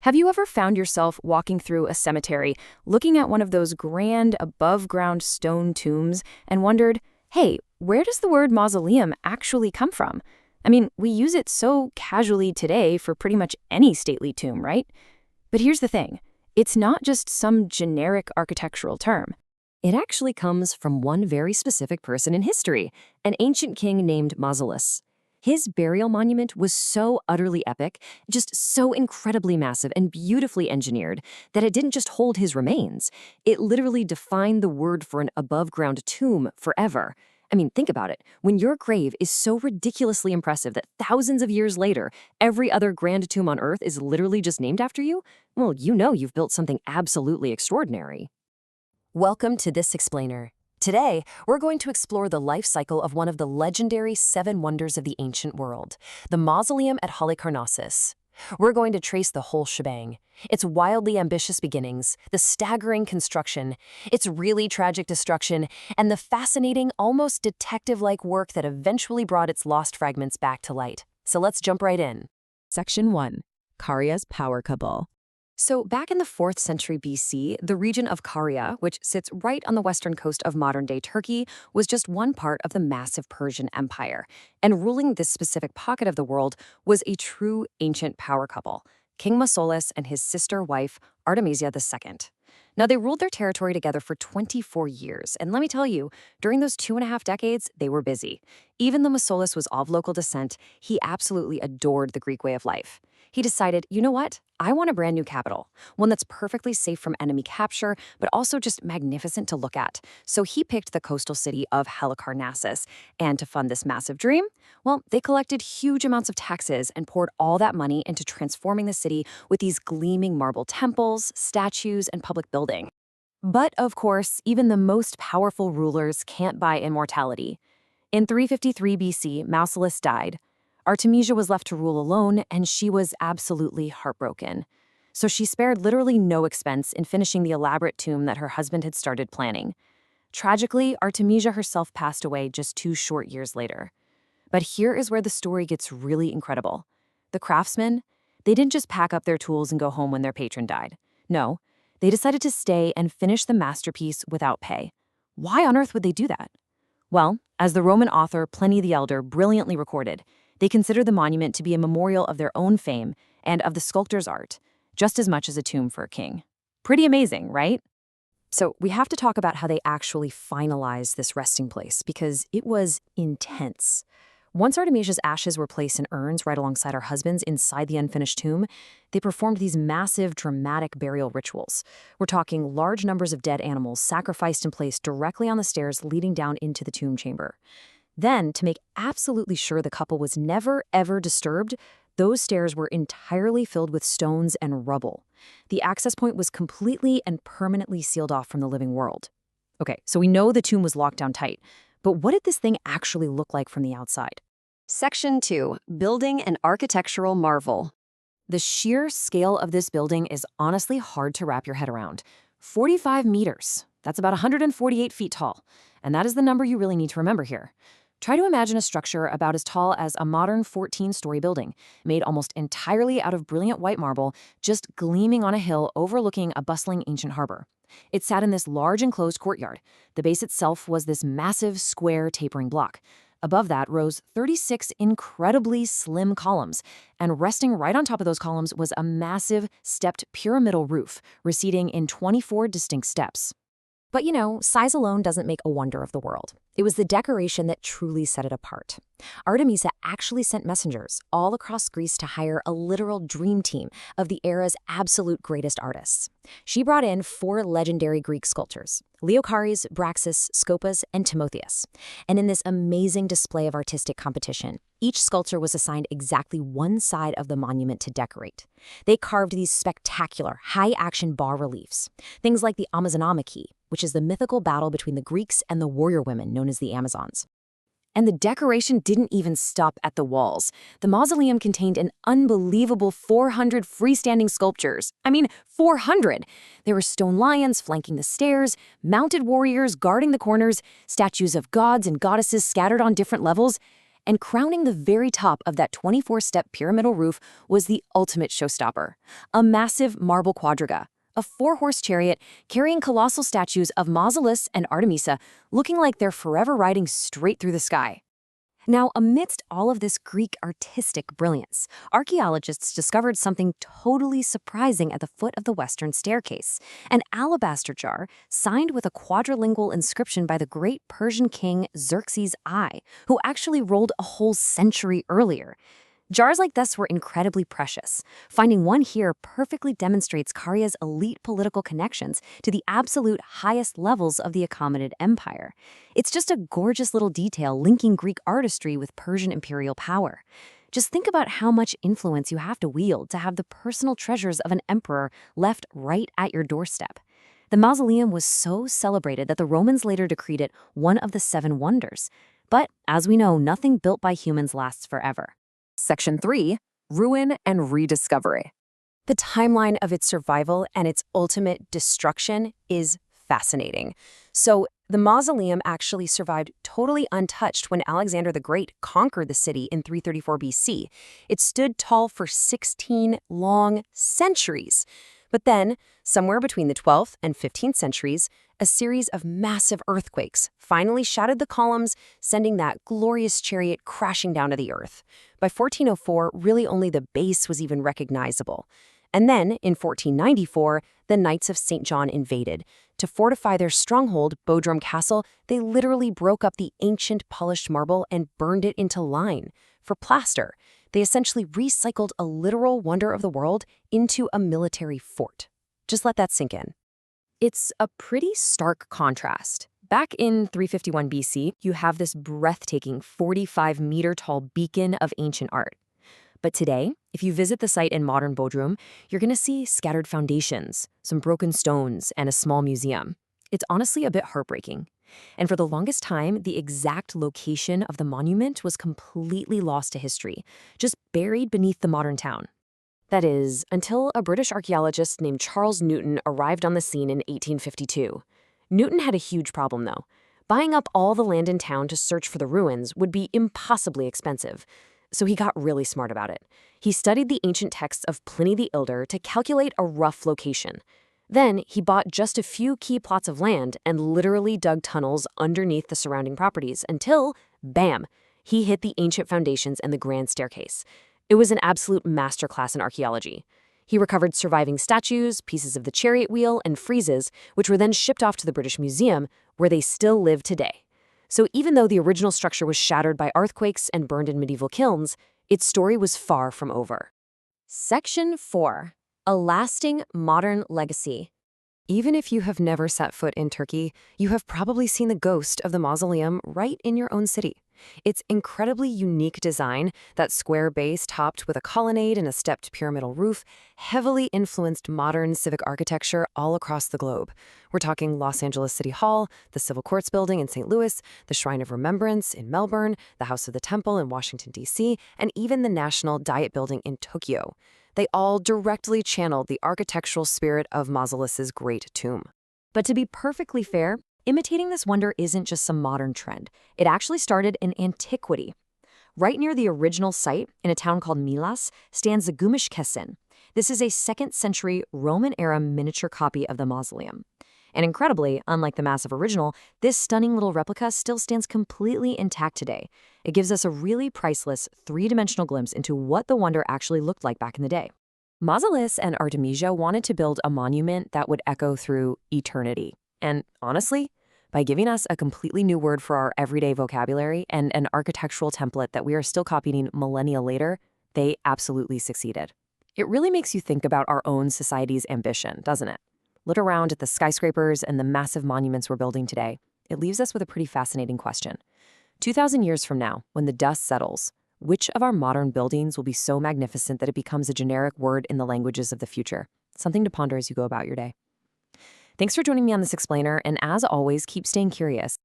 Have you ever found yourself walking through a cemetery, looking at one of those grand above-ground stone tombs, and wondered, hey, where does the word mausoleum actually come from? I mean, we use it so casually today for pretty much any stately tomb, right? But here's the thing. It's not just some generic architectural term. It actually comes from one very specific person in history, an ancient king named Mausolus. His burial monument was so utterly epic, just so incredibly massive and beautifully engineered, that it didn't just hold his remains. It literally defined the word for an above-ground tomb forever. I mean, think about it. When your grave is so ridiculously impressive that thousands of years later, every other grand tomb on Earth is literally just named after you, well, you know you've built something absolutely extraordinary. Welcome to This Explainer. Today, we're going to explore the life cycle of one of the legendary 7 wonders of the ancient world, the Mausoleum at Halicarnassus. We're going to trace the whole shebang. Its wildly ambitious beginnings, the staggering construction, its really tragic destruction, and the fascinating, almost detective-like work that eventually brought its lost fragments back to light. So let's jump right in. Section 1. Caria's Power Cabal. So back in the 4th century BC, the region of Caria, which sits right on the western coast of modern-day Turkey, was just one part of the massive Persian Empire. And ruling this specific pocket of the world was a true ancient power couple, King Mausolus and his sister wife, Artemisia II. Now, they ruled their territory together for 24 years, and let me tell you, during those 2.5 decades, they were busy. Even though Mausolus was of local descent, he absolutely adored the Greek way of life. He decided, you know what? I want a brand new capital, one that's perfectly safe from enemy capture, but also just magnificent to look at. So he picked the coastal city of Halicarnassus. And to fund this massive dream, well, they collected huge amounts of taxes and poured all that money into transforming the city with these gleaming marble temples, statues, and public buildings. But of course, even the most powerful rulers can't buy immortality. In 353 BC, Mausolus died. Artemisia was left to rule alone, and she was absolutely heartbroken. So she spared literally no expense in finishing the elaborate tomb that her husband had started planning. Tragically, Artemisia herself passed away just 2 short years later. But here is where the story gets really incredible. The craftsmen, they didn't just pack up their tools and go home when their patron died. No, they decided to stay and finish the masterpiece without pay. Why on earth would they do that? Well, as the Roman author Pliny the Elder brilliantly recorded, they considered the monument to be a memorial of their own fame and of the sculptor's art, just as much as a tomb for a king. Pretty amazing, right? So we have to talk about how they actually finalized this resting place, because it was intense. Once Artemisia's ashes were placed in urns right alongside her husband's inside the unfinished tomb, they performed these massive, dramatic burial rituals. We're talking large numbers of dead animals sacrificed and placed directly on the stairs leading down into the tomb chamber. Then, to make absolutely sure the couple was never, ever disturbed, those stairs were entirely filled with stones and rubble. The access point was completely and permanently sealed off from the living world. Okay, so we know the tomb was locked down tight, but what did this thing actually look like from the outside? Section 2. Building an architectural marvel. The sheer scale of this building is honestly hard to wrap your head around. 45 meters. That's about 148 feet tall. And that is the number you really need to remember here. Try to imagine a structure about as tall as a modern 14-story building, made almost entirely out of brilliant white marble, just gleaming on a hill overlooking a bustling ancient harbor. It sat in this large enclosed courtyard. The base itself was this massive, square, tapering block. Above that rose 36 incredibly slim columns, and resting right on top of those columns was a massive, stepped pyramidal roof, receding in 24 distinct steps. But you know, size alone doesn't make a wonder of the world. It was the decoration that truly set it apart. Artemisia actually sent messengers all across Greece to hire a literal dream team of the era's absolute greatest artists. She brought in 4 legendary Greek sculptors, Leochares, Braxis, Scopas, and Timotheus. And in this amazing display of artistic competition, each sculptor was assigned exactly one side of the monument to decorate. They carved these spectacular, high-action bas-reliefs, things like the Amazonamaki, which is the mythical battle between the Greeks and the warrior women known as the Amazons. And the decoration didn't even stop at the walls. The mausoleum contained an unbelievable 400 freestanding sculptures. I mean, 400! There were stone lions flanking the stairs, mounted warriors guarding the corners, statues of gods and goddesses scattered on different levels. And crowning the very top of that 24-step pyramidal roof was the ultimate showstopper, a massive marble quadriga, a 4-horse chariot carrying colossal statues of Mausolus and Artemisia, looking like they're forever riding straight through the sky. Now, amidst all of this Greek artistic brilliance, archaeologists discovered something totally surprising at the foot of the western staircase, an alabaster jar signed with a quadrilingual inscription by the great Persian king Xerxes I, who actually ruled a whole century earlier. Jars like this were incredibly precious. Finding one here perfectly demonstrates Caria's elite political connections to the absolute highest levels of the Achaemenid Empire. It's just a gorgeous little detail linking Greek artistry with Persian imperial power. Just think about how much influence you have to wield to have the personal treasures of an emperor left right at your doorstep. The mausoleum was so celebrated that the Romans later decreed it one of the 7 wonders. But, as we know, nothing built by humans lasts forever. Section 3, Ruin and Rediscovery. The timeline of its survival and its ultimate destruction is fascinating. So, the mausoleum actually survived totally untouched when Alexander the Great conquered the city in 334 BC. It stood tall for 16 long centuries. But then, somewhere between the 12th and 15th centuries, a series of massive earthquakes finally shattered the columns, sending that glorious chariot crashing down to the earth. By 1404, really only the base was even recognizable. And then, in 1494, the Knights of St. John invaded. To fortify their stronghold, Bodrum Castle, they literally broke up the ancient polished marble and burned it into lime. For plaster, they essentially recycled a literal wonder of the world into a military fort. Just let that sink in. It's a pretty stark contrast. Back in 351 BC, you have this breathtaking 45-meter-tall beacon of ancient art. But today, if you visit the site in modern Bodrum, you're going to see scattered foundations, some broken stones, and a small museum. It's honestly a bit heartbreaking. And for the longest time, the exact location of the monument was completely lost to history, just buried beneath the modern town. That is, until a British archaeologist named Charles Newton arrived on the scene in 1852. Newton had a huge problem, though. Buying up all the land in town to search for the ruins would be impossibly expensive. So he got really smart about it. He studied the ancient texts of Pliny the Elder to calculate a rough location. Then he bought just a few key plots of land and literally dug tunnels underneath the surrounding properties until, bam, he hit the ancient foundations and the grand staircase. It was an absolute masterclass in archaeology. He recovered surviving statues, pieces of the chariot wheel, and friezes, which were then shipped off to the British Museum, where they still live today. So even though the original structure was shattered by earthquakes and burned in medieval kilns, its story was far from over. Section 4. A lasting modern legacy. Even if you have never set foot in Turkey, you have probably seen the ghost of the mausoleum right in your own city. Its incredibly unique design, that square base topped with a colonnade and a stepped pyramidal roof, heavily influenced modern civic architecture all across the globe. We're talking Los Angeles City Hall, the Civil Courts Building in St. Louis, the Shrine of Remembrance in Melbourne, the House of the Temple in Washington, D.C., and even the National Diet Building in Tokyo. They all directly channeled the architectural spirit of Mausolus's great tomb. But to be perfectly fair, imitating this wonder isn't just some modern trend. It actually started in antiquity. Right near the original site, in a town called Milas, stands the Gümüşkesin. This is a 2nd century Roman-era miniature copy of the mausoleum. And incredibly, unlike the massive original, this stunning little replica still stands completely intact today. It gives us a really priceless, 3-dimensional glimpse into what the wonder actually looked like back in the day. Mausolus and Artemisia wanted to build a monument that would echo through eternity. And honestly, by giving us a completely new word for our everyday vocabulary and an architectural template that we are still copying millennia later, they absolutely succeeded. It really makes you think about our own society's ambition, doesn't it? Look around at the skyscrapers and the massive monuments we're building today. It leaves us with a pretty fascinating question. 2,000 years from now, when the dust settles, which of our modern buildings will be so magnificent that it becomes a generic word in the languages of the future? Something to ponder as you go about your day. Thanks for joining me on this explainer, and as always, keep staying curious.